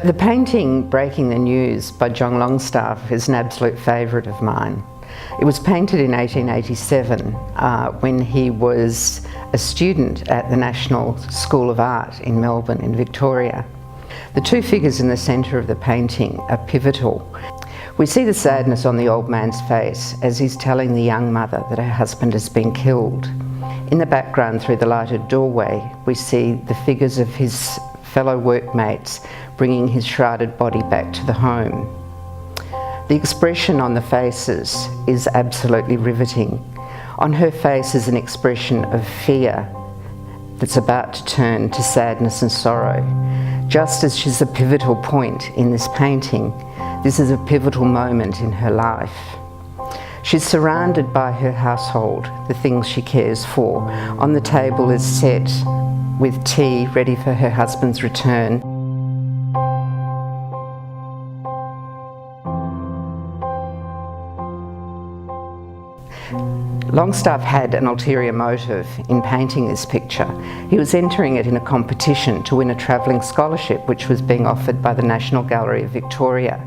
The painting Breaking the News by John Longstaff is an absolute favourite of mine. It was painted in 1887 when he was a student at the National School of Art in Melbourne in Victoria. The two figures in the centre of the painting are pivotal. We see the sadness on the old man's face as he's telling the young mother that her husband has been killed. In the background, through the lighted doorway, we see the figures of his fellow workmates bringing his shrouded body back to the home. The expression on the faces is absolutely riveting. On her face is an expression of fear that's about to turn to sadness and sorrow. Just as she's a pivotal point in this painting, this is a pivotal moment in her life. She's surrounded by her household, the things she cares for. On the table is set with tea ready for her husband's return. Longstaff had an ulterior motive in painting this picture. He was entering it in a competition to win a travelling scholarship which was being offered by the National Gallery of Victoria.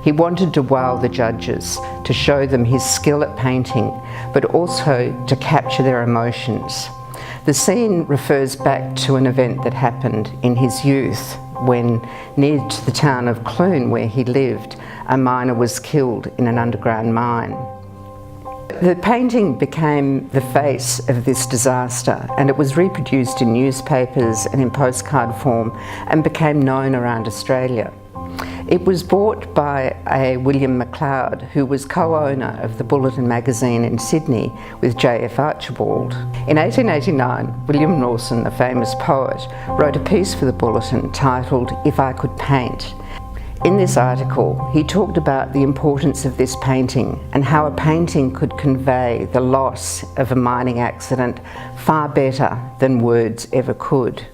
He wanted to wow the judges, to show them his skill at painting, but also to capture their emotions. The scene refers back to an event that happened in his youth when, near to the town of Clune where he lived, a miner was killed in an underground mine. The painting became the face of this disaster, and it was reproduced in newspapers and in postcard form and became known around Australia. It was bought by a William McLeod, who was co-owner of the Bulletin magazine in Sydney with J.F. Archibald. In 1889, William Lawson, the famous poet, wrote a piece for the Bulletin titled "If I Could Paint." In this article, he talked about the importance of this painting and how a painting could convey the loss of a mining accident far better than words ever could.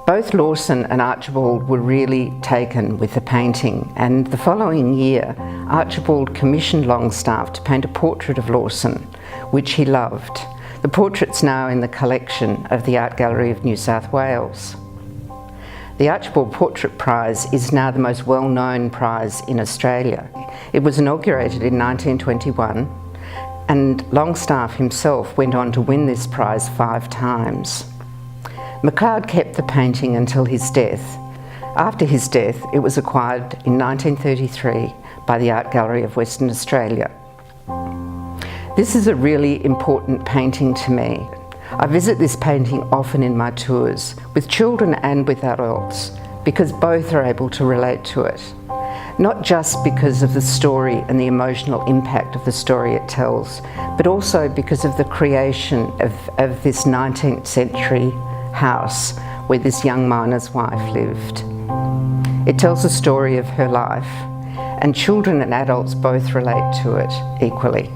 Both Lawson and Archibald were really taken with the painting, and the following year, Archibald commissioned Longstaff to paint a portrait of Lawson, which he loved. The portrait's now in the collection of the Art Gallery of New South Wales. The Archibald Portrait Prize is now the most well-known prize in Australia. It was inaugurated in 1921, and Longstaff himself went on to win this prize 5 times. McLeod kept the painting until his death. After his death, it was acquired in 1933 by the Art Gallery of Western Australia. This is a really important painting to me. I visit this painting often in my tours, with children and with adults, because both are able to relate to it. Not just because of the story and the emotional impact of the story it tells, but also because of the creation of this 19th century house where this young miner's wife lived. It tells the story of her life, and children and adults both relate to it equally.